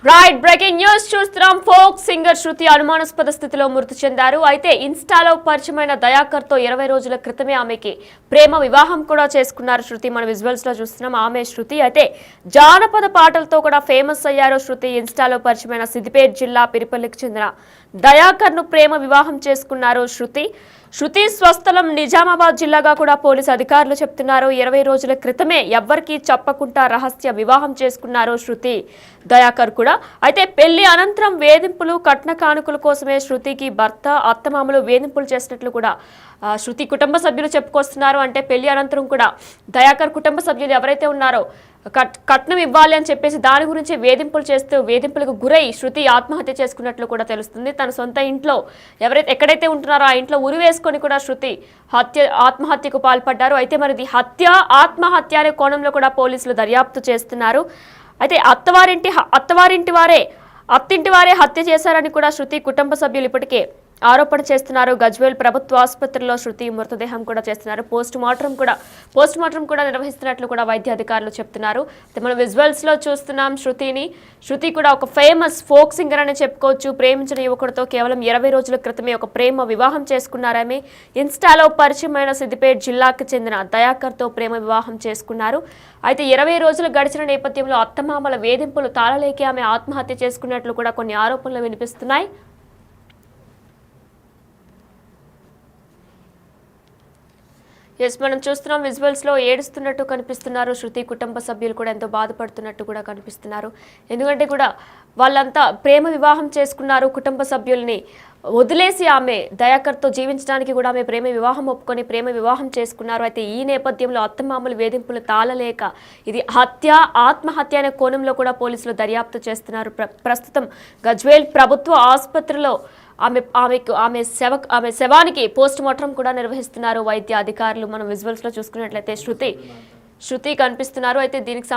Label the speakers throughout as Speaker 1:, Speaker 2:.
Speaker 1: Right breaking news చూస్తున్నాం. Folk singer శృతి అనుమానాస్పద స్థితిలో మృతి చెందారు. అయితే ఇన్స్టాలో పరిచయమైన దయాకర్ తో 20 రోజుల క్రితమే ఆమెకి ప్రేమ వివాహం కూడా చేసుకున్నారు శృతి. మన విజువల్స్ లో చూస్తున్నాం ఆమె శృతి. అయితే జానపద పాటలతో కూడా ఫేమస్ అయ్యారు శృతి. ఇన్స్టాలో పరిచయమైన సిద్దిపేట జిల్లా పిరిపల్లికి చెందిన దయాకర్ ను ప్రేమ వివాహం చేసుకున్నారు శృతి. శృతి స్వస్థలం నిజామాబాద్ జిల్లాగా కూడా పోలీసు అధికారులు చెప్తున్నారు. 20 రోజుల క్రితమే ఎవ్వరికీ చెప్పకుండా రహస్య వివాహం చేసుకున్నారు శృతి దయాకర్ కూడా. అయితే పెళ్లి అనంతరం వేధింపులు కట్న కానుకల కోసమే శృతికి భర్త అత్తమామలు వేధింపులు చేసినట్లు కూడా శృతి కుటుంబ సభ్యులు చెప్పుకొస్తున్నారు. అంటే పెళ్లి అనంతరం కూడా దయాకర్ కుటుంబ సభ్యులు ఎవరైతే ఉన్నారో కట్నం ఇవ్వాలి అని చెప్పేసి దాని గురించి వేధింపులు చేస్తూ వేధింపులకు గురై శృతి ఆత్మహత్య చేసుకున్నట్లు కూడా తెలుస్తుంది. తన సొంత ఇంట్లో ఎక్కడైతే ఉంటున్నారో ఆ ఇంట్లో ఉరి వేసుకొని కూడా శృతి ఆత్మహత్యకు పాల్పడ్డారు. అయితే మరి హత్య ఆత్మహత్య అనే కోణంలో కూడా పోలీసులు దర్యాప్తు చేస్తున్నారు. అయితే అత్తింటి వారే హత్య చేశారని కూడా శృతి కుటుంబ సభ్యులు ఇప్పటికే ఆరోపణ చేస్తున్నారు. గజ్వేల్ ప్రభుత్వ ఆసుపత్రిలో శృతి మృతదేహం కూడా చేస్తున్నారు. పోస్ట్ మార్టం కూడా నిర్వహిస్తున్నట్లు కూడా వైద్య అధికారులు చెప్తున్నారు. మనం విజువల్స్ లో చూస్తున్నాం శృతి కూడా ఒక ఫేమస్ ఫోక్ సింగర్ అని చెప్పుకోవచ్చు. ప్రేమించిన యువకుడితో కేవలం 20 రోజుల క్రితమే ఒక ప్రేమ వివాహం చేసుకున్నారామె. ఇన్స్టాలో పరిచయమైన సిద్దిపేట జిల్లాకు చెందిన దయాకర్ తో ప్రేమ వివాహం చేసుకున్నారు. అయితే 20 రోజులు గడిచిన నేపథ్యంలో అత్తమామల వేధింపులు తాళలేక ఆమె ఆత్మహత్య చేసుకున్నట్లు కూడా కొన్ని ఆరోపణలు వినిపిస్తున్నాయి. మనం చూస్తున్నాం విజువల్స్ లో ఏడుస్తున్నట్టు కనిపిస్తున్నారు. శృతి కుటుంబ సభ్యులు కూడా ఎంతో బాధపడుతున్నట్టు కూడా కనిపిస్తున్నారు. ఎందుకంటే కూడా వాళ్ళంతా ప్రేమ వివాహం చేసుకున్నారు. కుటుంబ సభ్యుల్ని వదిలేసి ఆమె దయాకర్తో జీవించడానికి కూడా ఆమె ప్రేమ వివాహం ఒప్పుకొని ప్రేమ వివాహం చేసుకున్నారు. అయితే ఈ నేపథ్యంలో అత్తమామలు వేధింపులు తాళలేక ఇది ఆత్మహత్య అనే కోణంలో కూడా పోలీసులు దర్యాప్తు చేస్తున్నారు. ప్రస్తుతం గజ్వేల్ ప్రభుత్వ ఆసుపత్రిలో ఆమె శవానికి పోస్ట్ మార్టం కూడా నిర్వహిస్తున్నారు వైద్య అధికారులు. మనం విజువల్స్ లో చూసుకున్నట్లయితే శృతి కనిపిస్తున్నారు. అయితే దీనికి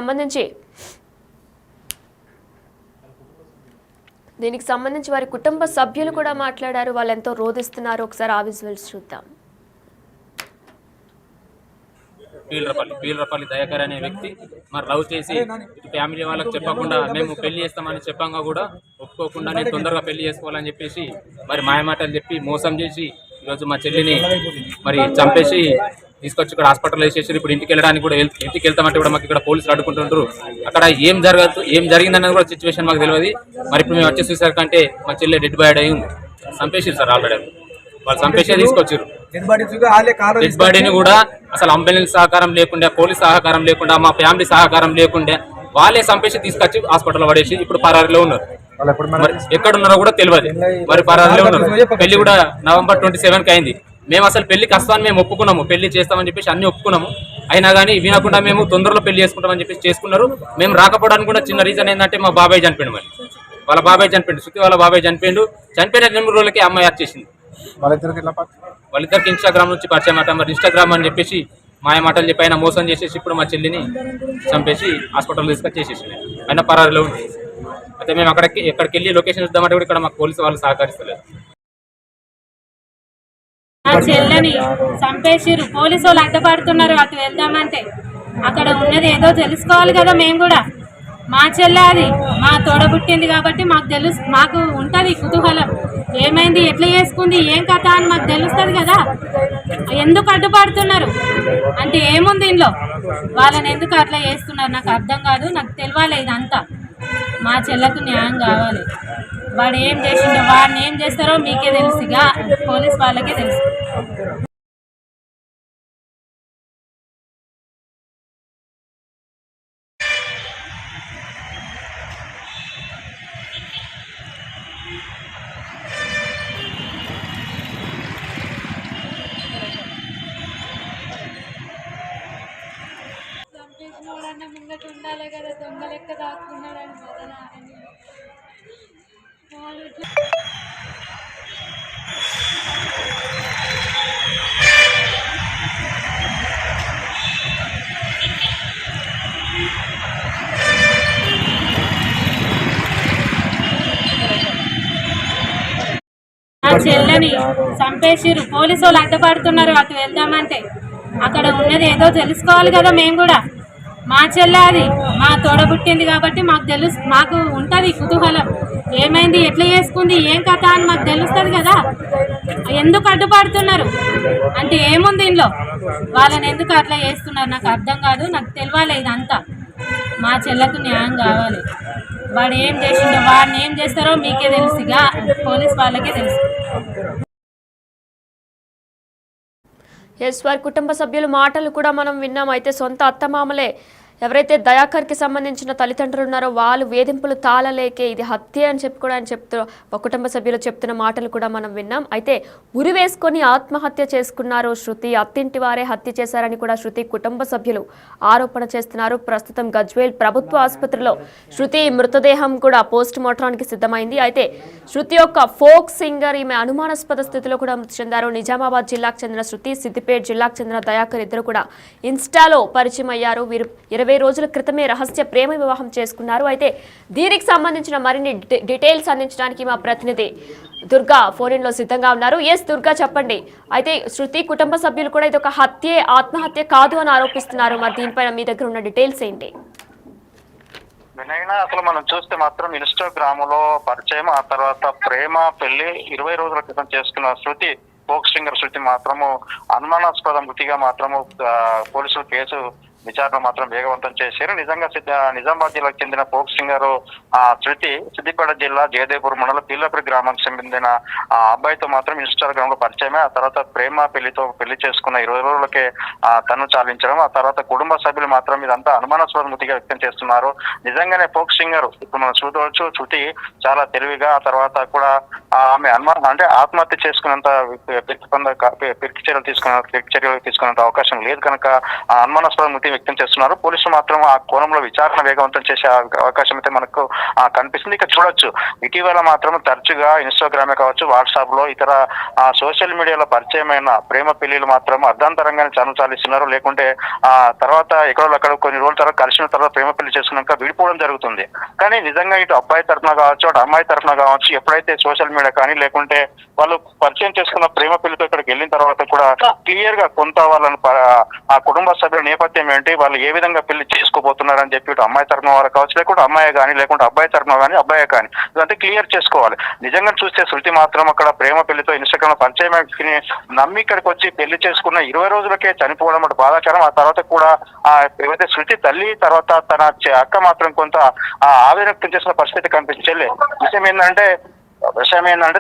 Speaker 1: సంబంధించి వారి కుటుంబ సభ్యులు కూడా మాట్లాడారు. వాళ్ళు ఎంతో రోధిస్తున్నారు. ఒకసారి ఆ విజువల్స్ చూద్దాం.
Speaker 2: పీలరపల్లి దయాకర్ అనే వ్యక్తి మరి లవ్ చేసి ఫ్యామిలీ వాళ్ళకి చెప్పకుండా మేము పెళ్లి చేస్తామని చెప్పంగా కూడా ఒప్పుకోకుండా నేను తొందరగా పెళ్లి చేసుకోవాలని చెప్పేసి మరి మాయమాటలు చెప్పి మోసం చేసి ఈరోజు మా చెల్లిని మరి చంపేసి తీసుకొచ్చి ఇక్కడ హాస్పిటల్ వేసేసి ఇప్పుడు ఇంటికి వెళ్ళడానికి కూడా ఇంటికి వెళ్తామంటే కూడా మాకు ఇక్కడ పోలీసులు అడ్డుకుంటుంటారు. అక్కడ ఏం జరిగిందన్నది కూడా సిచ్యువేషన్ మాకు తెలియదు. మరి ఇప్పుడు మేము వచ్చి చూసాకంటే మా చెల్లి డెడ్ బాడీ అయి చంపేసారు సార్. ఆల్రెడీ వాళ్ళు చంపేసే తీసుకొచ్చారు. డెడ్ బాడీని కూడా అసలు అంబులెన్స్ సహకారం లేకుండా పోలీస్ సహకారం లేకుండా మా ఫ్యామిలీ సహకారం లేకుండా వాళ్ళే చంపేసి తీసుకొచ్చి హాస్పిటల్లో పడేసి ఇప్పుడు పరారీలో ఉన్నారు. ఎక్కడున్నారో కూడా తెలియదు. మరి పరారీలో ఉన్నారు. పెళ్లి కూడా November 27కి అయింది. మేము అసలు పెళ్లికి వస్తామని మేము ఒప్పుకున్నాము. పెళ్లి చేస్తామని చెప్పేసి అన్ని ఒప్పుకున్నాము. అయినా కానీ వినకుండా మేము తొందరలో పెళ్లి చేసుకుంటామని చెప్పేసి చేసుకున్నారు. మేము రాకపోవడానికి కూడా చిన్న రీజన్ ఏంటంటే మా బాబాయ్ చనిపోయిండు. మరి వాళ్ళ బాబాయ్ చనిపోయిండు. శృతి వాళ్ళ బాబాయ్ చనిపోయిన 2 రోజులకి అమ్మాయి వచ్చేసింది. వాళ్ళిద్దరికి ఇన్స్టాగ్రామ్ నుంచి పరిచయం మాట. మరి ఇన్స్టాగ్రామ్ అని చెప్పేసి మాయ మాటలు చెప్పి ఆయన మోసం చేసేసి ఇప్పుడు మా చెల్లిని చంపేసి హాస్పిటల్ తీసుకొచ్చేసేసి ఆయన పరారీలో ఉంది. అయితే మేము ఎక్కడికి వెళ్ళి లొకేషన్ ఇద్దామంటే కూడా ఇక్కడ మాకు పోలీసు వాళ్ళు సహకరిస్తలేదు.
Speaker 3: మా చెల్లని చంపేసిరు. పోలీసు వాళ్ళు అడ్డపడుతున్నారు. అటు వెళ్దామంటే అక్కడ ఉన్నది ఏదో తెలుసుకోవాలి కదా. మేము కూడా మా చెల్లె అది మా తోడబుట్టింది కాబట్టి మాకు ఉంటుంది కుతూహలం. ఏమైంది, ఎట్లా చేసుకుంది, ఏం కథ అని మాకు తెలుస్తుంది కదా. ఎందుకు అడ్డుపడుతున్నారు అంటే ఏముంది ఇంట్లో, వాళ్ళని ఎందుకు అట్లా చేస్తున్నారు నాకు అర్థం కాదు. నాకు తెలియాలి ఇదంతా. మా చెల్లెకు న్యాయం కావాలి. వాడు ఏం చేసిండో వాడిని ఏం చేస్తారో మీకే తెలుసుగా, పోలీస్ వాళ్ళకే తెలుసు. చంపేసినోడన్నా ముంగట ఉండాలి కదా. దొంగ లెక్క దాక్కున్నాడని మా చెల్లని చంపేసిరు. పోలీసు వాళ్ళు అడ్డపడుతున్నారు. అటు వెళ్దామంటే అక్కడ ఉన్నది ఏదో తెలుసుకోవాలి కదా. మేము కూడా మా చెల్లె అది మా తోడబుట్టింది కాబట్టి మాకు ఉంటుంది కుతూహలం, ఏమైంది, ఎట్లా చేసుకుంది, ఏం కథ అని మాకు తెలుస్తుంది కదా. ఎందుకు అడ్డుపడుతున్నారు అంటే ఏముంది ఇంట్లో, వాళ్ళని ఎందుకు అట్లా చేస్తున్నారు నాకు అర్థం కాదు. నాకు తెలియాలి ఇదంతా, మా చెల్లకు న్యాయం కావాలి. వాడు ఏం చేసిండో, వాడిని ఏం చేస్తారో మీకే తెలుసుగా, పోలీస్ వాళ్ళకే తెలుసు.
Speaker 1: వారి కుటుంబ సభ్యుల మాటలు కూడా మనం విన్నాం. అయితే సొంత అత్తమామలే ఎవరైతే దయాకర్కి సంబంధించిన తల్లిదండ్రులు ఉన్నారో వాళ్ళు వేధింపులు తాళలేకే ఇది హత్య అని చెప్పి కూడా ఆయన కుటుంబ సభ్యులు చెప్తున్న మాటలు కూడా మనం విన్నాం. అయితే ఉరి వేసుకొని ఆత్మహత్య చేసుకున్నారు శృతి, అత్తింటి వారే హత్య చేశారని కూడా శృతి కుటుంబ సభ్యులు ఆరోపణ చేస్తున్నారు. ప్రస్తుతం గజ్వేల్ ప్రభుత్వ ఆసుపత్రిలో శృతి మృతదేహం కూడా పోస్ట్ మార్టానికి సిద్ధమైంది. అయితే శృతి యొక్క ఫోక్ సింగర్, ఈమె అనుమానాస్పద స్థితిలో కూడా మృతి చెందారు. నిజామాబాద్ జిల్లాకు చెందిన శృతి, సిద్దిపేట జిల్లాకు చెందిన దయాకర్ ఇద్దరు కూడా ఇన్స్టాలో పరిచయం అయ్యారు. వీరు 20 రోజుల క్రితమే రహస్య ప్రేమ వివాహం చేసుకున్నారు. అయితే దీనికి సంబంధించిన మరిన్ని డీటెయిల్స్ అందించడానికి మా ప్రతినిధి దుర్గా ఫోన్ లో సిద్ధంగా ఉన్నారు. దుర్గా చెప్పండి. అయితే శృతి కుటుంబ సభ్యులు కూడా ఇది ఒక హత్యే, ఆత్మహత్య కాదు అని ఆరోపిస్తున్నారు. మరి దీనిపైన మీ దగ్గర ఉన్న డీటెయిల్స్ ఏంటి?
Speaker 4: వినైనా అసలు మనం చూస్తే మాత్రం ఇన్స్టాగ్రామ్ లో పరిచయం, ఆ తర్వాత ప్రేమ పెళ్లి 20 రోజుల క్రితం చేసుకున్న శృతి, ఫోక్ సింగర్ శృతి మాత్రము అనుమానాస్పద మృతిగా మాత్రము పోలీసులు కేసు విచారణ మాత్రం వేగవంతం చేశారు. నిజంగా నిజామాబాద్ జిల్లాకు చెందిన ఫోక్ సింగర్ శృతి సిద్దిపేట జిల్లా జయదేవ్పూర్ మండలం పిల్లపూర్ గ్రామానికి చెందిన అబ్బాయితో మాత్రం ఇన్స్టాగ్రామ్ లో పరిచయమే. ఆ తర్వాత ప్రేమ పెళ్లితో పెళ్లి చేసుకున్న 20 రోజులకే తను చాలించడం, ఆ తర్వాత కుటుంబ సభ్యులు మాత్రం ఇదంతా అనుమానాస్పద మృతిగా వ్యక్తం చేస్తున్నారు. నిజంగానే ఫోక్ సింగర్ ఇప్పుడు మనం చూడవచ్చు, శృతి చాలా తెలివిగా, ఆ తర్వాత కూడా ఆమె అంటే ఆత్మహత్య చేసుకున్నంత పిరికి చర్యలు తీసుకున్నంత అవకాశం లేదు కనుక అనుమానాస్పద మృతి వ్యక్తం చేస్తున్నారు. పోలీసులు మాత్రం ఆ కోణంలో విచారణ వేగవంతం చేసే అవకాశం అయితే మనకు కనిపిస్తుంది. ఇక చూడొచ్చు, ఇటీవల మాత్రం తరచుగా ఇన్స్టాగ్రామే కావచ్చు, వాట్సాప్ లో ఇతర సోషల్ మీడియాలో పరిచయమైన ప్రేమ పెళ్లిలు మాత్రం అర్ధాంతరంగానే చాలిస్తున్నారు. లేకుంటే తర్వాత ఎక్కడో అక్కడ కొన్ని రోజుల తర్వాత కలిసిన తర్వాత ప్రేమ పెళ్లి చేసుకున్నాక విడిపోవడం జరుగుతుంది. కానీ నిజంగా ఇటు అబ్బాయి తరఫున కావచ్చు, అటు అమ్మాయి తరఫున కావచ్చు, ఎప్పుడైతే సోషల్ మీడియా కానీ లేకుంటే వాళ్ళు పరిచయం చేసుకున్న ప్రేమ పెళ్లితో ఇక్కడికి వెళ్ళిన తర్వాత కూడా క్లియర్ గా కొంత వాళ్ళని ఆ కుటుంబ సభ్యుల నేపథ్యం ఏంటి, వాళ్ళు ఏ విధంగా పెళ్లి చేసుకోబోతున్నారని చెప్పి ఇటు అమ్మాయి తరఫున వారు కావచ్చు, లేకుంటే అమ్మాయి కానీ లేకుంటే అబ్బాయి తరఫున కానీ అబ్బాయి కానీ ఇదంతా క్లియర్ చేసుకోవాలి. నిజంగా చూస్తే శృతి మాత్రం అక్కడ ప్రేమ పెళ్లితో ఇన్స్టాగ్రామ్ లో పరిచయం నమ్మి ఇక్కడికి వచ్చి పెళ్లి చేసుకున్న 20 రోజులకే చనిపోవడం అంటే బాధాకరం. ఆ తర్వాత కూడా ఏవైతే శృతి తల్లి తర్వాత తన అక్క మాత్రం కొంత ఆవేదన వ్యక్తం చేసిన పరిస్థితి కనిపించలే. విషయం ఏంటంటే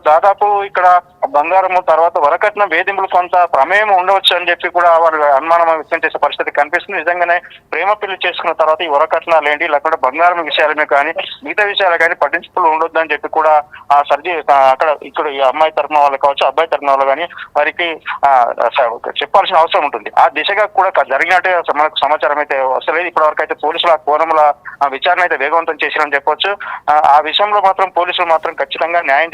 Speaker 4: దాదాపు ఇక్కడ బంగారము తర్వాత వరకట్నం వేధింపులు కొంత ప్రమేయం ఉండవచ్చు అని చెప్పి కూడా వారు అనుమానం వ్యక్తం చేసే పరిస్థితి కనిపిస్తుంది. నిజంగానే ప్రేమ పెళ్లి చేసుకున్న తర్వాత ఈ వరకట్నాలు ఏంటి, లేకుంటే బంగారం విషయాలమే కానీ మిగతా విషయాలు కానీ పట్టించుకులు ఉండొద్దు అని చెప్పి కూడా ఇక్కడ ఈ అమ్మాయి తరఫున వాళ్ళు కావచ్చు, అబ్బాయి తరఫున వాళ్ళు కానీ వారికి చెప్పాల్సిన అవసరం ఉంటుంది. ఆ దిశగా కూడా జరిగినట్టే మనకు సమాచారం అయితే వస్తలేదు. ఇప్పటి వరకు అయితే పోలీసులు ఆ కోణంలో విచారణ అయితే వేగవంతం చేశారని చెప్పొచ్చు. ఆ విషయంలో మాత్రం పోలీసులు మాత్రం ఖచ్చితంగా న్యాయం